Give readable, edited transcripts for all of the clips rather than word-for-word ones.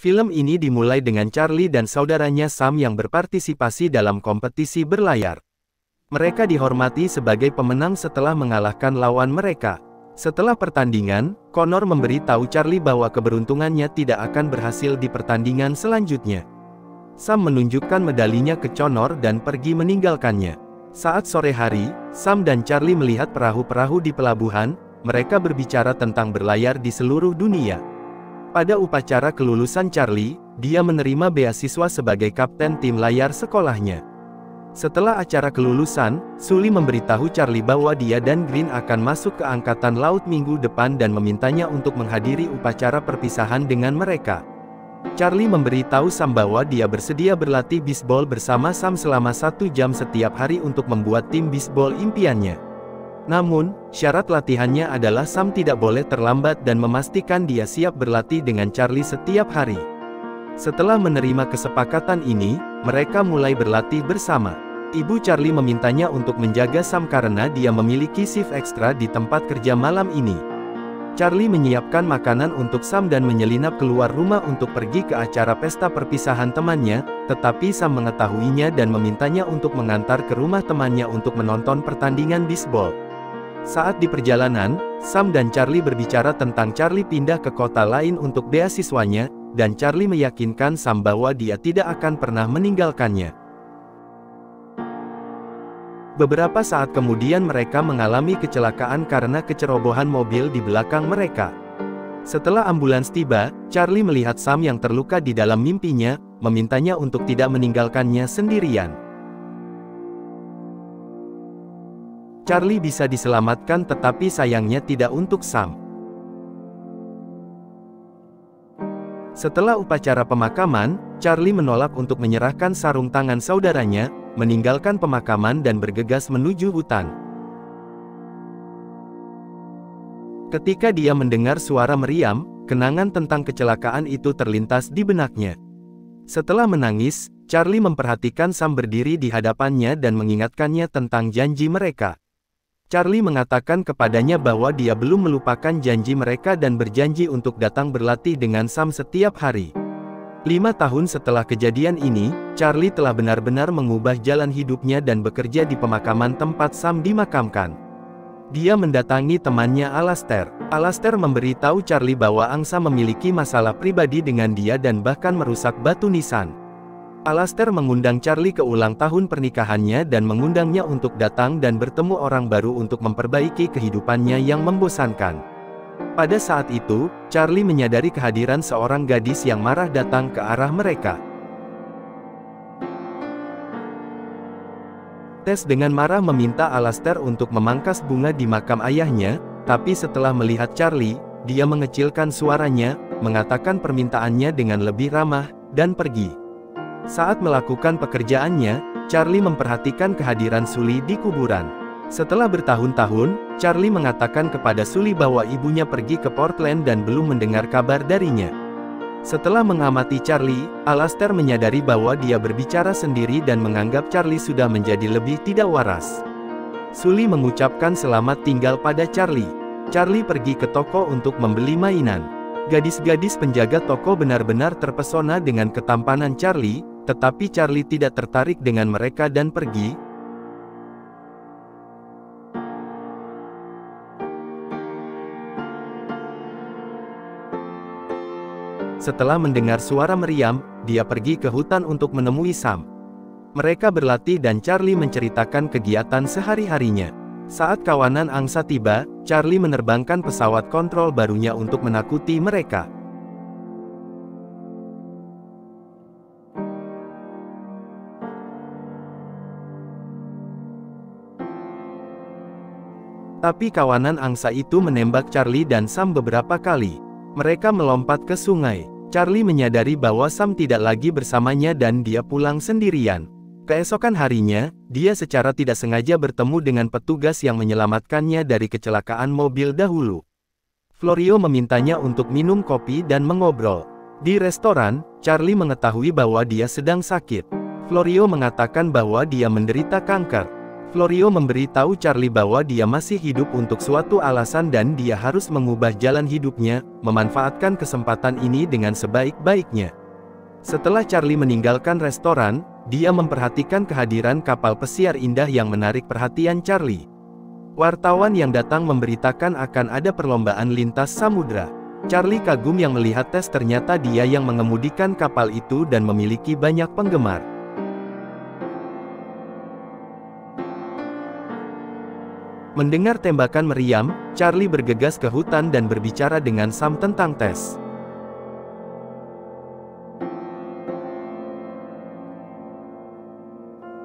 Film ini dimulai dengan Charlie dan saudaranya Sam yang berpartisipasi dalam kompetisi berlayar. Mereka dihormati sebagai pemenang setelah mengalahkan lawan mereka. Setelah pertandingan, Connor memberi tahu Charlie bahwa keberuntungannya tidak akan berhasil di pertandingan selanjutnya. Sam menunjukkan medalinya ke Connor dan pergi meninggalkannya. Saat sore hari, Sam dan Charlie melihat perahu-perahu di pelabuhan. Mereka berbicara tentang berlayar di seluruh dunia. Pada upacara kelulusan Charlie, dia menerima beasiswa sebagai kapten tim layar sekolahnya. Setelah acara kelulusan, Sully memberitahu Charlie bahwa dia dan Green akan masuk ke Angkatan Laut minggu depan dan memintanya untuk menghadiri upacara perpisahan dengan mereka. Charlie memberitahu Sam bahwa dia bersedia berlatih bisbol bersama Sam selama 1 jam setiap hari untuk membuat tim bisbol impiannya. Namun, syarat latihannya adalah Sam tidak boleh terlambat dan memastikan dia siap berlatih dengan Charlie setiap hari. Setelah menerima kesepakatan ini, mereka mulai berlatih bersama. Ibu Charlie memintanya untuk menjaga Sam karena dia memiliki shift ekstra di tempat kerja malam ini. Charlie menyiapkan makanan untuk Sam dan menyelinap keluar rumah untuk pergi ke acara pesta perpisahan temannya, tetapi Sam mengetahuinya dan memintanya untuk mengantar ke rumah temannya untuk menonton pertandingan bisbol. Saat di perjalanan, Sam dan Charlie berbicara tentang Charlie pindah ke kota lain untuk beasiswanya, dan Charlie meyakinkan Sam bahwa dia tidak akan pernah meninggalkannya. Beberapa saat kemudian mereka mengalami kecelakaan karena kecerobohan mobil di belakang mereka. Setelah ambulans tiba, Charlie melihat Sam yang terluka di dalam mimpinya, memintanya untuk tidak meninggalkannya sendirian. Charlie bisa diselamatkan tetapi sayangnya tidak untuk Sam. Setelah upacara pemakaman, Charlie menolak untuk menyerahkan sarung tangan saudaranya, meninggalkan pemakaman dan bergegas menuju hutan. Ketika dia mendengar suara meriam, kenangan tentang kecelakaan itu terlintas di benaknya. Setelah menangis, Charlie memperhatikan Sam berdiri di hadapannya dan mengingatkannya tentang janji mereka. Charlie mengatakan kepadanya bahwa dia belum melupakan janji mereka dan berjanji untuk datang berlatih dengan Sam setiap hari. 5 tahun setelah kejadian ini, Charlie telah benar-benar mengubah jalan hidupnya dan bekerja di pemakaman tempat Sam dimakamkan. Dia mendatangi temannya Alastair. Alastair memberitahu Charlie bahwa angsa memiliki masalah pribadi dengan dia dan bahkan merusak batu nisan. Alastair mengundang Charlie ke ulang tahun pernikahannya dan mengundangnya untuk datang dan bertemu orang baru untuk memperbaiki kehidupannya yang membosankan. Pada saat itu, Charlie menyadari kehadiran seorang gadis yang marah datang ke arah mereka. Tess dengan marah meminta Alastair untuk memangkas bunga di makam ayahnya, tapi setelah melihat Charlie, dia mengecilkan suaranya, mengatakan permintaannya dengan lebih ramah, dan pergi. Saat melakukan pekerjaannya, Charlie memperhatikan kehadiran Sully di kuburan. Setelah bertahun-tahun, Charlie mengatakan kepada Sully bahwa ibunya pergi ke Portland dan belum mendengar kabar darinya. Setelah mengamati Charlie, Alastair menyadari bahwa dia berbicara sendiri dan menganggap Charlie sudah menjadi lebih tidak waras. Sully mengucapkan selamat tinggal pada Charlie. Charlie pergi ke toko untuk membeli mainan. Gadis-gadis penjaga toko benar-benar terpesona dengan ketampanan Charlie, tetapi Charlie tidak tertarik dengan mereka dan pergi. Setelah mendengar suara meriam, dia pergi ke hutan untuk menemui Sam. Mereka berlatih dan Charlie menceritakan kegiatan sehari-harinya. Saat kawanan angsa tiba, Charlie menerbangkan pesawat kontrol barunya untuk menakuti mereka. Tapi kawanan angsa itu menembak Charlie dan Sam beberapa kali. Mereka melompat ke sungai. Charlie menyadari bahwa Sam tidak lagi bersamanya dan dia pulang sendirian. Keesokan harinya, dia secara tidak sengaja bertemu dengan petugas yang menyelamatkannya dari kecelakaan mobil dahulu. Florio memintanya untuk minum kopi dan mengobrol. Di restoran, Charlie mengetahui bahwa dia sedang sakit. Florio mengatakan bahwa dia menderita kanker. Florio memberi tahu Charlie bahwa dia masih hidup untuk suatu alasan dan dia harus mengubah jalan hidupnya, memanfaatkan kesempatan ini dengan sebaik-baiknya. Setelah Charlie meninggalkan restoran, dia memperhatikan kehadiran kapal pesiar indah yang menarik perhatian Charlie. Wartawan yang datang memberitakan akan ada perlombaan lintas samudra. Charlie kagum yang melihat Tess, ternyata dia yang mengemudikan kapal itu dan memiliki banyak penggemar. Mendengar tembakan meriam, Charlie bergegas ke hutan dan berbicara dengan Sam tentang Tess.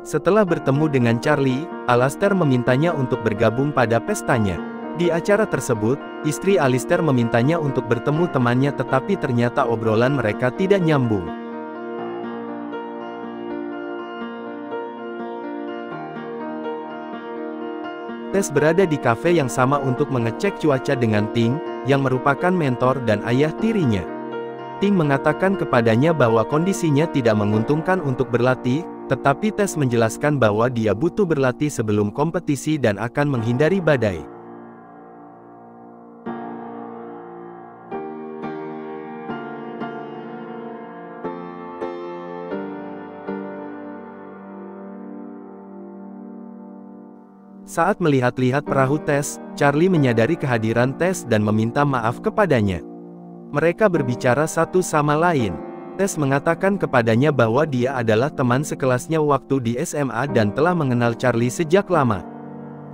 Setelah bertemu dengan Charlie, Alastair memintanya untuk bergabung pada pestanya. Di acara tersebut, istri Alastair memintanya untuk bertemu temannya, tetapi ternyata obrolan mereka tidak nyambung. Tess berada di kafe yang sama untuk mengecek cuaca dengan Ting, yang merupakan mentor dan ayah tirinya. Ting mengatakan kepadanya bahwa kondisinya tidak menguntungkan untuk berlatih, tetapi Tess menjelaskan bahwa dia butuh berlatih sebelum kompetisi dan akan menghindari badai. Saat melihat-lihat perahu Tess, Charlie menyadari kehadiran Tess dan meminta maaf kepadanya. Mereka berbicara satu sama lain. Tess mengatakan kepadanya bahwa dia adalah teman sekelasnya waktu di SMA dan telah mengenal Charlie sejak lama.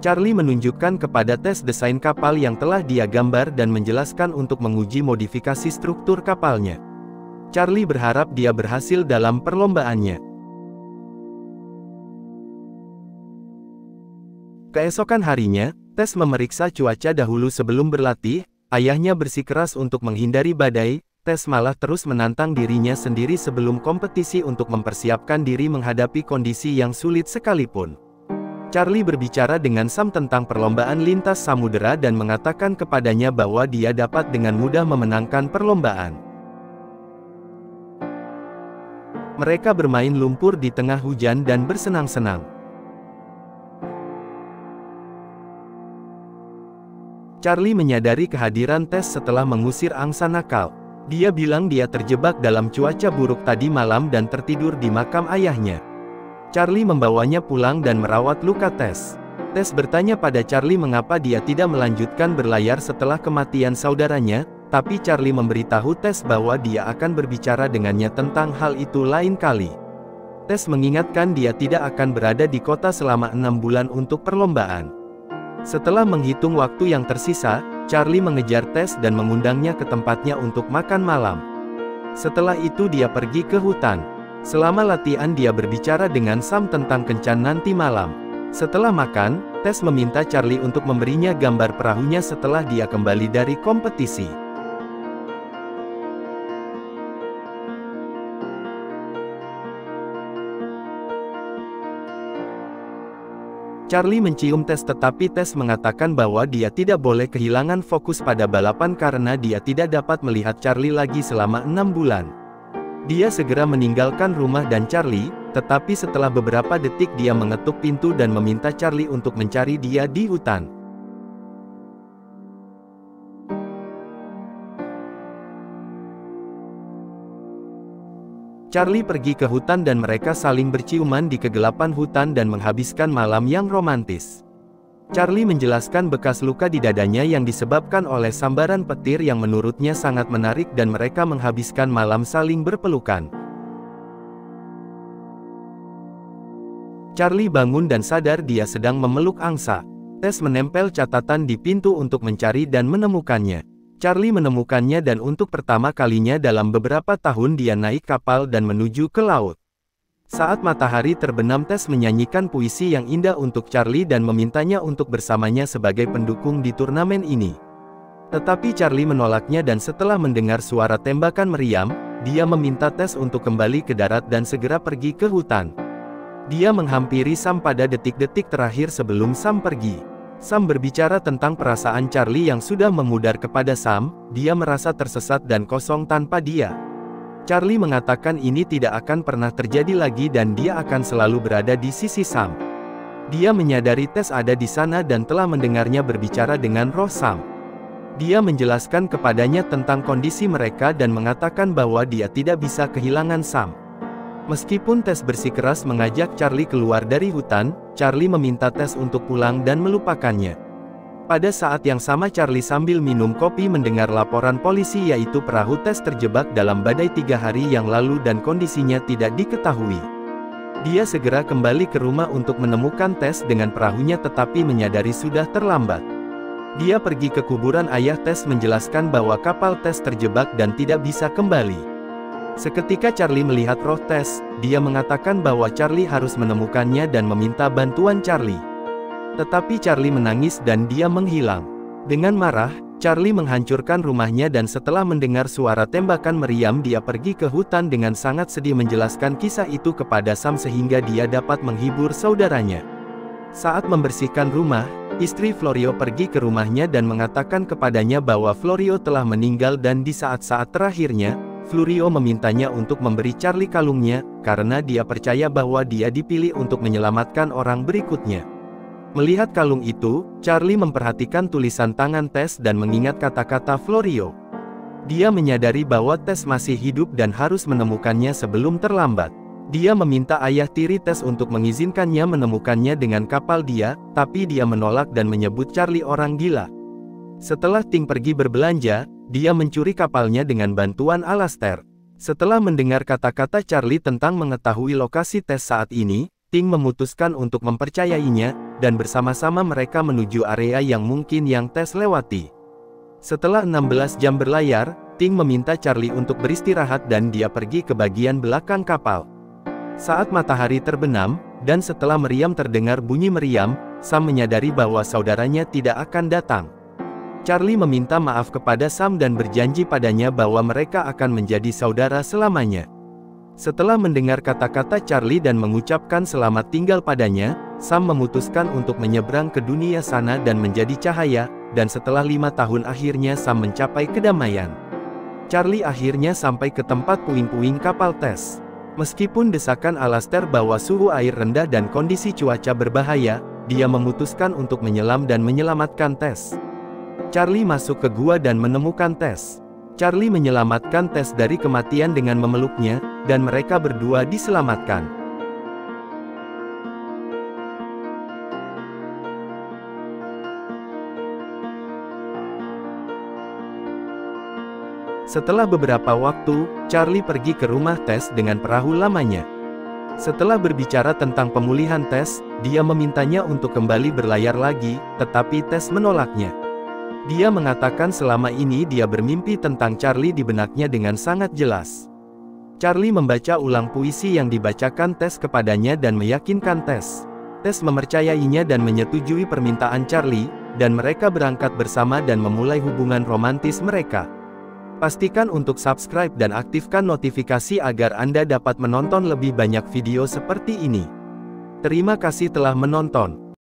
Charlie menunjukkan kepada Tess desain kapal yang telah dia gambar dan menjelaskan untuk menguji modifikasi struktur kapalnya. Charlie berharap dia berhasil dalam perlombaannya. Keesokan harinya, Tess memeriksa cuaca dahulu sebelum berlatih. Ayahnya bersikeras untuk menghindari badai. Tess malah terus menantang dirinya sendiri sebelum kompetisi untuk mempersiapkan diri menghadapi kondisi yang sulit sekalipun. Charlie berbicara dengan Sam tentang perlombaan lintas samudera dan mengatakan kepadanya bahwa dia dapat dengan mudah memenangkan perlombaan. Mereka bermain lumpur di tengah hujan dan bersenang-senang. Charlie menyadari kehadiran Tess setelah mengusir angsa nakal. Dia bilang dia terjebak dalam cuaca buruk tadi malam dan tertidur di makam ayahnya. Charlie membawanya pulang dan merawat luka Tess. Tess bertanya pada Charlie mengapa dia tidak melanjutkan berlayar setelah kematian saudaranya, tapi Charlie memberitahu Tess bahwa dia akan berbicara dengannya tentang hal itu lain kali. Tess mengingatkan dia tidak akan berada di kota selama 6 bulan untuk perlombaan. Setelah menghitung waktu yang tersisa, Charlie mengejar Tess dan mengundangnya ke tempatnya untuk makan malam. Setelah itu dia pergi ke hutan. Selama latihan dia berbicara dengan Sam tentang kencan nanti malam. Setelah makan, Tess meminta Charlie untuk memberinya gambar perahunya setelah dia kembali dari kompetisi. Charlie mencium Tess tetapi Tess mengatakan bahwa dia tidak boleh kehilangan fokus pada balapan karena dia tidak dapat melihat Charlie lagi selama 6 bulan. Dia segera meninggalkan rumah dan Charlie, tetapi setelah beberapa detik dia mengetuk pintu dan meminta Charlie untuk mencari dia di hutan. Charlie pergi ke hutan dan mereka saling berciuman di kegelapan hutan dan menghabiskan malam yang romantis. Charlie menjelaskan bekas luka di dadanya yang disebabkan oleh sambaran petir yang menurutnya sangat menarik dan mereka menghabiskan malam saling berpelukan. Charlie bangun dan sadar dia sedang memeluk angsa. Tess menempel catatan di pintu untuk mencari dan menemukannya. Charlie menemukannya dan untuk pertama kalinya dalam beberapa tahun dia naik kapal dan menuju ke laut. Saat matahari terbenam Tess menyanyikan puisi yang indah untuk Charlie dan memintanya untuk bersamanya sebagai pendukung di turnamen ini. Tetapi Charlie menolaknya dan setelah mendengar suara tembakan meriam, dia meminta Tess untuk kembali ke darat dan segera pergi ke hutan. Dia menghampiri Sam pada detik-detik terakhir sebelum Sam pergi. Sam berbicara tentang perasaan Charlie yang sudah memudar kepada Sam, dia merasa tersesat dan kosong tanpa dia. Charlie mengatakan ini tidak akan pernah terjadi lagi dan dia akan selalu berada di sisi Sam. Dia menyadari Tess ada di sana dan telah mendengarnya berbicara dengan roh Sam. Dia menjelaskan kepadanya tentang kondisi mereka dan mengatakan bahwa dia tidak bisa kehilangan Sam. Meskipun Tess bersikeras mengajak Charlie keluar dari hutan, Charlie meminta Tess untuk pulang dan melupakannya. Pada saat yang sama Charlie sambil minum kopi mendengar laporan polisi yaitu perahu Tess terjebak dalam badai 3 hari yang lalu dan kondisinya tidak diketahui. Dia segera kembali ke rumah untuk menemukan Tess dengan perahunya tetapi menyadari sudah terlambat. Dia pergi ke kuburan ayah Tess menjelaskan bahwa kapal Tess terjebak dan tidak bisa kembali. Seketika Charlie melihat roh Tess, dia mengatakan bahwa Charlie harus menemukannya dan meminta bantuan Charlie. Tetapi Charlie menangis dan dia menghilang. Dengan marah, Charlie menghancurkan rumahnya dan setelah mendengar suara tembakan meriam dia pergi ke hutan dengan sangat sedih menjelaskan kisah itu kepada Sam sehingga dia dapat menghibur saudaranya. Saat membersihkan rumah, istri Florio pergi ke rumahnya dan mengatakan kepadanya bahwa Florio telah meninggal dan di saat-saat terakhirnya, Florio memintanya untuk memberi Charlie kalungnya, karena dia percaya bahwa dia dipilih untuk menyelamatkan orang berikutnya. Melihat kalung itu, Charlie memperhatikan tulisan tangan Tess dan mengingat kata-kata Florio. Dia menyadari bahwa Tess masih hidup dan harus menemukannya sebelum terlambat. Dia meminta ayah tiri Tess untuk mengizinkannya menemukannya dengan kapal dia, tapi dia menolak dan menyebut Charlie orang gila. Setelah Ting pergi berbelanja, dia mencuri kapalnya dengan bantuan Alastair. Setelah mendengar kata-kata Charlie tentang mengetahui lokasi Tess saat ini, Ting memutuskan untuk mempercayainya, dan bersama-sama mereka menuju area yang mungkin yang Tess lewati. Setelah 16 jam berlayar, Ting meminta Charlie untuk beristirahat dan dia pergi ke bagian belakang kapal. Saat matahari terbenam, dan setelah meriam terdengar bunyi meriam, Sam menyadari bahwa saudaranya tidak akan datang. Charlie meminta maaf kepada Sam dan berjanji padanya bahwa mereka akan menjadi saudara selamanya. Setelah mendengar kata-kata Charlie dan mengucapkan selamat tinggal padanya, Sam memutuskan untuk menyeberang ke dunia sana dan menjadi cahaya, dan setelah 5 tahun akhirnya Sam mencapai kedamaian. Charlie akhirnya sampai ke tempat puing-puing kapal Tess. Meskipun desakan Alastair bahwa suhu air rendah dan kondisi cuaca berbahaya, dia memutuskan untuk menyelam dan menyelamatkan Tess. Charlie masuk ke gua dan menemukan Tess. Charlie menyelamatkan Tess dari kematian dengan memeluknya, dan mereka berdua diselamatkan. Setelah beberapa waktu, Charlie pergi ke rumah Tess dengan perahu lamanya. Setelah berbicara tentang pemulihan Tess, dia memintanya untuk kembali berlayar lagi, tetapi Tess menolaknya. Dia mengatakan selama ini dia bermimpi tentang Charlie di benaknya dengan sangat jelas. Charlie membaca ulang puisi yang dibacakan Tess kepadanya dan meyakinkan Tess. Tess mempercayainya dan menyetujui permintaan Charlie, dan mereka berangkat bersama dan memulai hubungan romantis mereka. Pastikan untuk subscribe dan aktifkan notifikasi agar Anda dapat menonton lebih banyak video seperti ini. Terima kasih telah menonton.